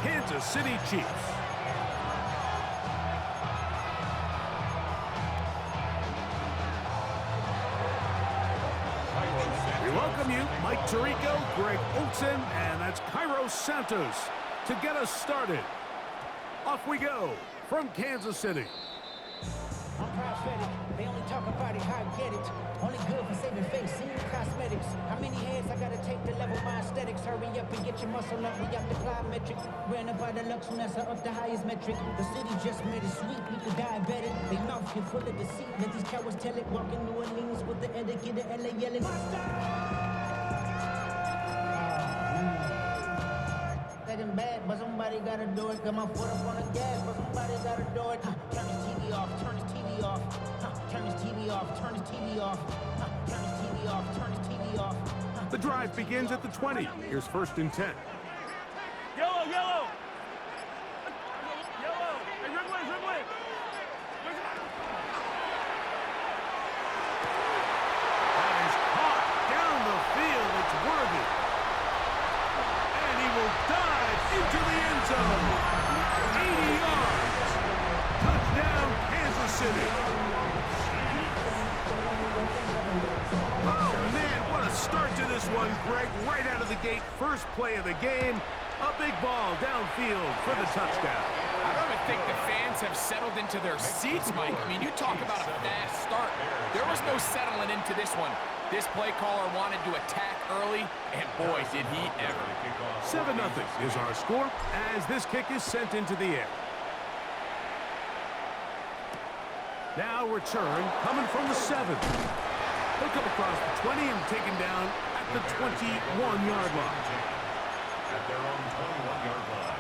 Kansas City Chiefs. We welcome you, Mike Tirico, Greg Olson, and that's Cairo Santos to get us started. Off we go from Kansas City. I'm prophetic. They only talk about it, how I get it. Only good for saving face, seeing cosmetics. How many heads I gotta take to level my aesthetics? Hurry up and get your muscle up, we got the plyometrics. Ran up by the Lux when that's up the highest metric. The city just made it sweet, we could diabetic. They mouth get full of deceit, let these cowards tell it. Walking New Orleans with the etiquette of LA yelling. Second bad, but somebody gotta do it. Got my foot up on the gas, but somebody gotta do it. Turn his TV off, turn his TV off. Turn his TV off, turn his TV off. Turn his TV off, turn his TV off. The drive begins at the 20. Here's 1st and 10. Yellow, yellow! Yellow! Hey, Ridley! That is caught down the field. It's worthy. And he will dive into the end zone. 80 yards. Touchdown, Kansas City. Oh, man, what a start to this one, Greg. Right out of the gate, first play of the game. A big ball downfield for the touchdown. I don't even think the fans have settled into their seats, Mike. I mean, you talk about a fast start. There was no settling into this one. This play caller wanted to attack early, and boy, did he ever. 7-0 is our score as this kick is sent into the air. Now return coming from the 7. He'll come across the 20 and taken down at the 21-yard line. At their own 21-yard line.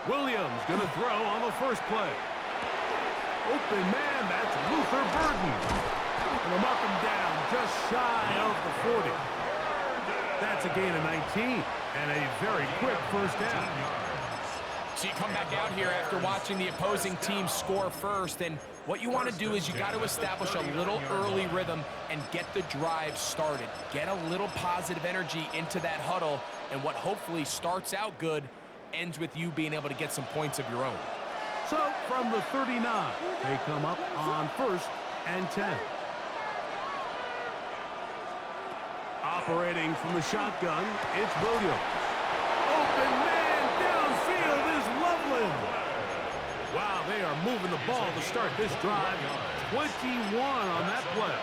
Williams going to throw on the first play. Open man, that's Luther Burden. And they'll mark him down just shy of the 40. That's a gain of 19 and a very quick first down. So you come back out here after watching the opposing team score first, and what you want to do is you got to establish a little early rhythm and get the drive started. Get a little positive energy into that huddle, and what hopefully starts out good ends with you being able to get some points of your own. So from the 39, they come up on 1st and 10. Operating from the shotgun, it's Williams. Open man downfield is Loveland. Wow, they are moving the ball to start this drive. 21 on that play.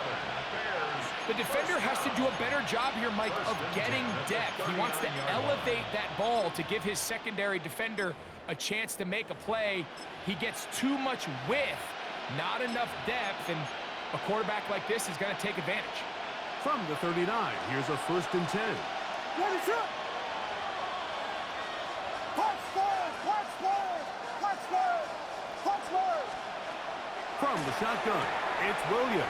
The defender has to do a better job here, Mike, of getting depth. He wants to elevate that ball to give his secondary defender a chance to make a play. He gets too much width, not enough depth, and a quarterback like this is going to take advantage. From the 39, here's a 1st and 10. From the shotgun, it's Williams.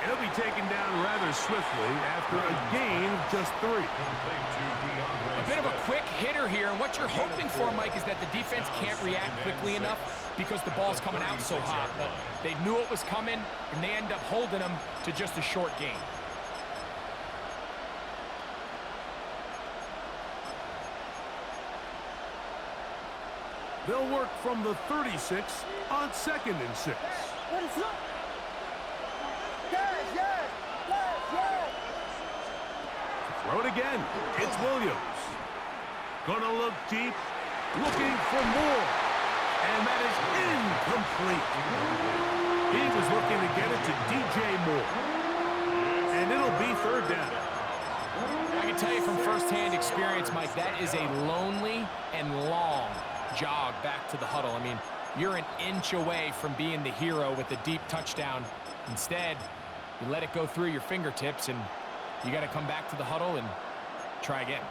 He'll be taken down rather swiftly after a gain of just 3. A bit of a quick hitter here, and what you're hoping for, Mike, is that the defense can't react quickly enough because the ball's coming out so hot. But they knew it was coming, and they end up holding them to just a short gain. They'll work from the 36 on 2nd and 6. Throw it again. It's Williams. Gonna look deep, looking for more. And that is incomplete. He was looking to get it to DJ Moore. And it'll be 3rd down. I can tell you from firsthand experience, Mike, that is a lonely and long jog back to the huddle. I mean, you're an inch away from being the hero with a deep touchdown. Instead, you let it go through your fingertips, and you got to come back to the huddle and try again.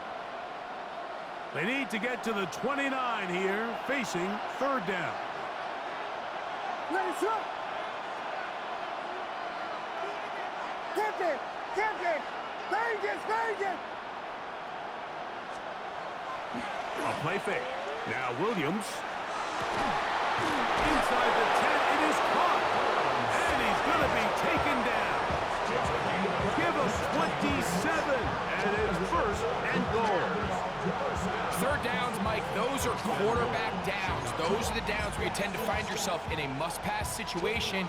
They need to get to the 29 here, facing third down. Let's go. Captain, Captain, Vegas. A play fake. Now Williams. Inside the 10, it is caught. And he's going to be taken down. Give him 27. And it's first and goal. Third downs, Mike, those are quarterback downs. Those are the downs where you tend to find yourself in a must-pass situation,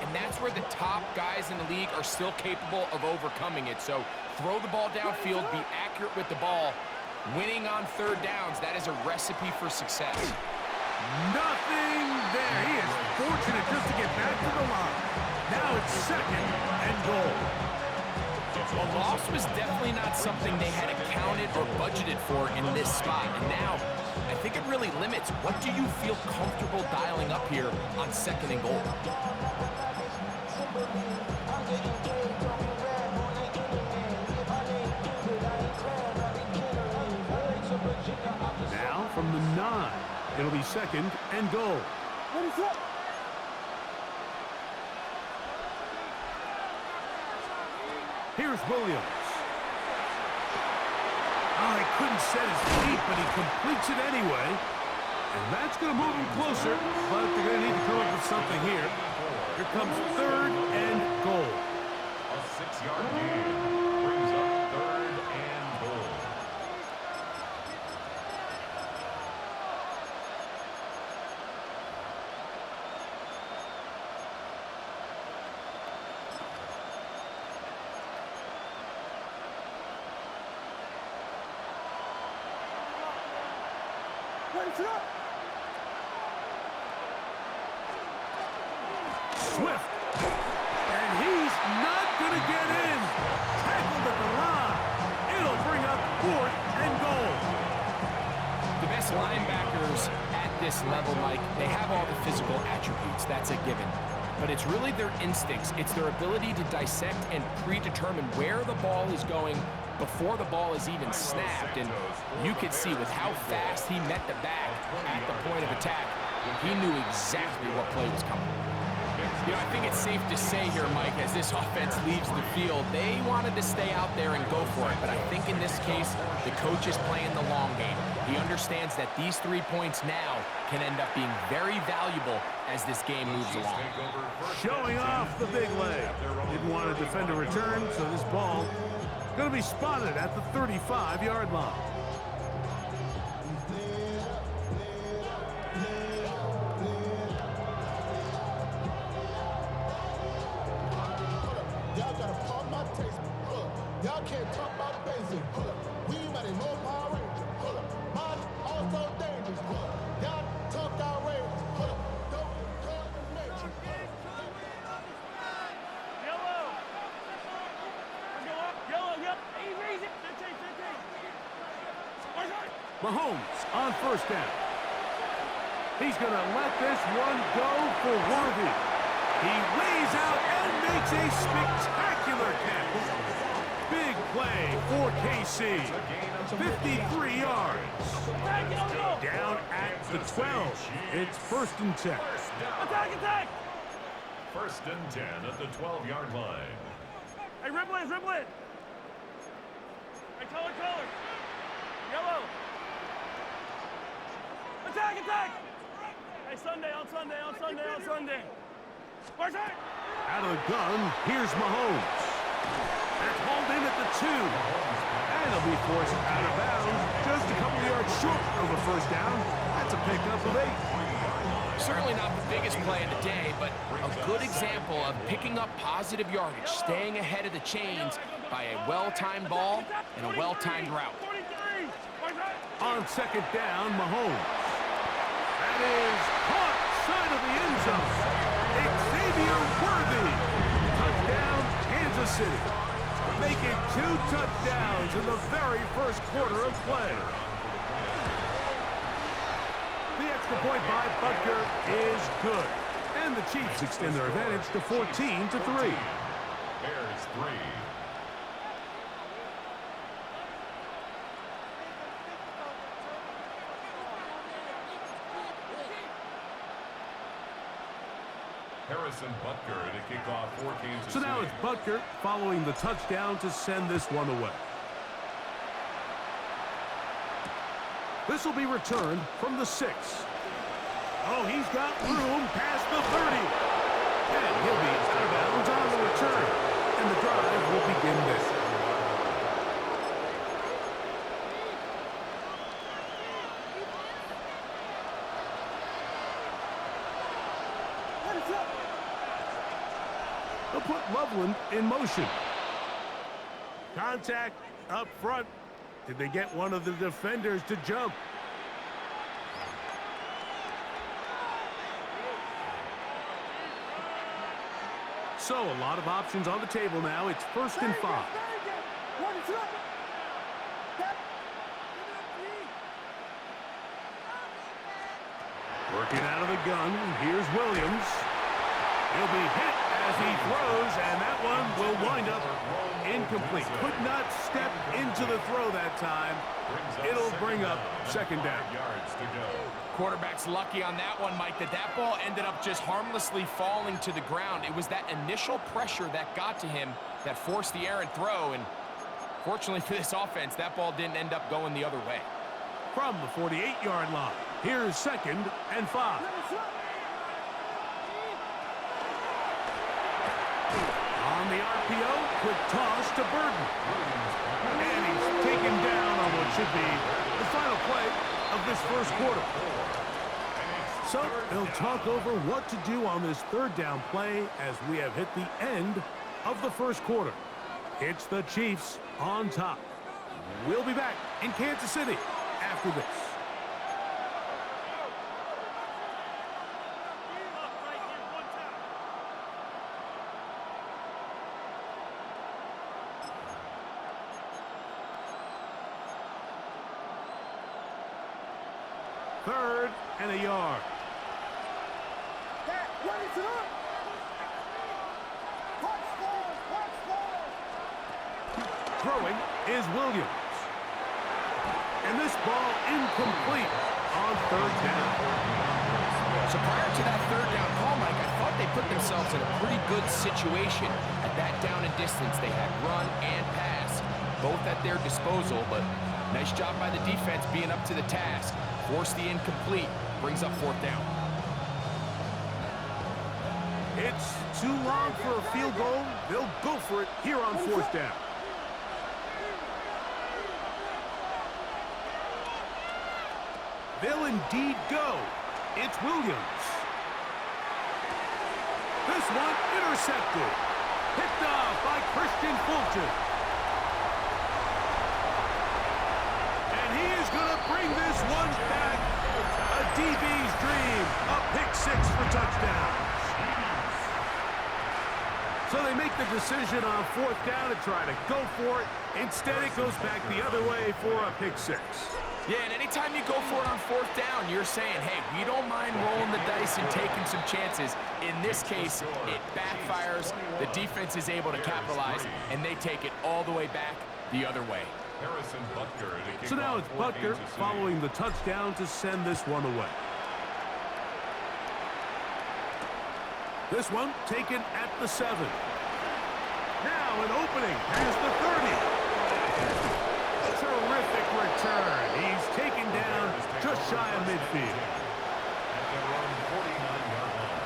and that's where the top guys in the league are still capable of overcoming it. So throw the ball downfield, be accurate with the ball. Winning on third downs, that is a recipe for success. Nothing there. He is fortunate just to get back to the line. Now it's second and goal. A loss was definitely not something they had accounted or budgeted for in this spot. And now, I think it really limits what do you feel comfortable dialing up here on second and goal. Now from the 9, it'll be second and goal. Here's Williams. Oh, he couldn't set his feet, but he completes it anyway. And that's going to move him closer, but they're going to need to come up with something here. Here comes third and goal. A 6-yard gain brings up third and goal. Swift. And he's not going to get in. Tackled at the line. It'll bring up fourth and goal. The best linebackers at this level, Mike, they have all the physical attributes. That's a given. But it's really their instincts. It's their ability to dissect and predetermine where the ball is going before the ball is even snapped. And you could see with how fast he met the back at the point of attack, he knew exactly what play was coming. You know, I think it's safe to say here, Mike, as this offense leaves the field, they wanted to stay out there and go for it. But I think in this case, the coach is playing the long game. He understands that these 3 points now can end up being very valuable as this game moves along. Showing off the big leg. Didn't want to defend a return, so this ball going to be spotted at the 35-yard line. Y'all gotta pump my taste. Y'all can't talk about basic. We mighty low Power Ranger. Mine also dangerous. Y'all talk outrageous. Don't call the major. Yellow. Go up. Yellow, yep. Hey, raise it. 15. Mahomes on first down. He's going to let this one go for Worthy. He lays out and makes a spectacular catch. Big play for KC. 53 yards. Down at the 12. It's first and 10. Attack. First and 10 at the 12-yard line. Hey, ribble it. Hey, color. Yellow. Attack. Hey, on Sunday. Out of the gun, here's Mahomes. That's hauled in at the 2. And he'll be forced out of bounds just a couple yards short of a first down. That's a pickup of 8. Certainly not the biggest play of the day, but a good example of picking up positive yardage, staying ahead of the chains by a well-timed ball and a well-timed route. On second down, Mahomes. That is caught side of the end zone. Xavier Worthy. Touchdown, Kansas City. Making 2 touchdowns in the very first quarter of play. The extra point by Butker is good. And the Chiefs extend their advantage to 14-3. Bears 3. Harrison Butker to kick off for Kansas So now City. it's Butker following the touchdown to send this one away. This will be returned from the 6. Oh, he's got room past the 30. And he'll be out of bounds on the return. And the drive will begin there. They'll put Loveland in motion. Contact up front. Did they get one of the defenders to jump? So a lot of options on the table now. It's 1st and 5. Working out of the gun. Here's Williams. He'll be hit as he throws, and that one will wind up incomplete. Could not step into the throw that time. It'll bring up 2nd down. Yards to go. Quarterback's lucky on that one, Mike, that ball ended up just harmlessly falling to the ground. It was that initial pressure that got to him that forced the errant throw, and fortunately for this offense, that ball didn't end up going the other way. From the 48-yard line, here's 2nd and 5. On the RPO, quick toss to Burton. And he's taken down on what should be the final play of this 1st quarter. So they'll talk over what to do on this 3rd down play as we have hit the end of the 1st quarter. It's the Chiefs on top. We'll be back in Kansas City after this. Third and a yard. Throwing is Williams. And this ball incomplete on 3rd down. So prior to that 3rd down call, Mike, I thought they put themselves in a pretty good situation at that down and distance. They had run and pass, both at their disposal, but nice job by the defense being up to the task. Force the incomplete, brings up 4th down. It's too long for a field goal. They'll go for it here on 4th down. They'll indeed go. It's Williams. This one intercepted. Picked off by Christian Fulton. And he is going to bring this one back. A DB's dream. A pick 6 for touchdowns. So they make the decision on 4th down to try to go for it. Instead, it goes back the other way for a pick 6. Yeah, and anytime you go for it on 4th down, you're saying, hey, we don't mind rolling the dice and taking some chances. In this case, it backfires. The defense is able to capitalize, and they take it all the way back the other way. Harrison Butker to kick So now off it's for Butker Kansas City. following the touchdown to send this one away. This one taken at the 7. Now an opening past the 30. Terrific return. He's taken down just shy of midfield. At their own 49-yard line.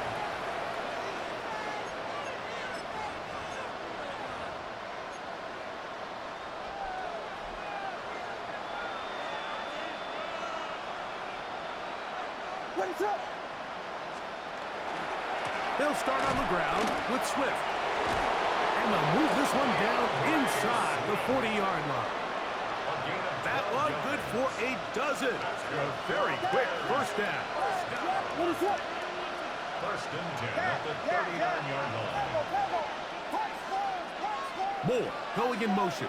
They'll start on the ground with Swift. And they'll move this one down inside the 40-yard line. That one good for a dozen. A very quick 1st down. 1st and 10 at the 39-yard line. Moore going in motion.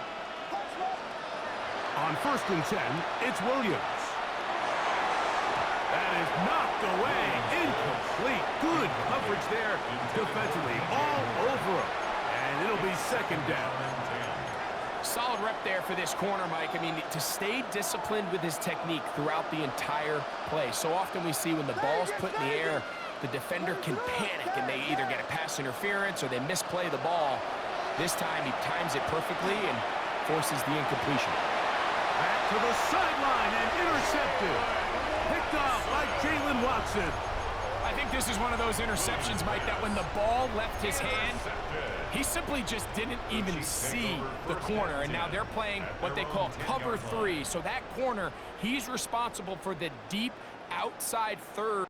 On 1st and 10, it's Williams. That is knocked away. Incomplete. Good coverage there defensively. All over him. And it'll be 2nd down. Solid rep there for this corner, Mike. I mean, to stay disciplined with his technique throughout the entire play. So often we see when the ball's put in the air, the defender can panic and they either get a pass interference or they misplay the ball. This time he times it perfectly and forces the incompletion. Back to the sideline and intercepted. Picked off by Jalen Watson. I think this is one of those interceptions, Mike, that when the ball left his hand, he simply just didn't even see the corner. And now they're playing what they call cover 3. So that corner, he's responsible for the deep outside third.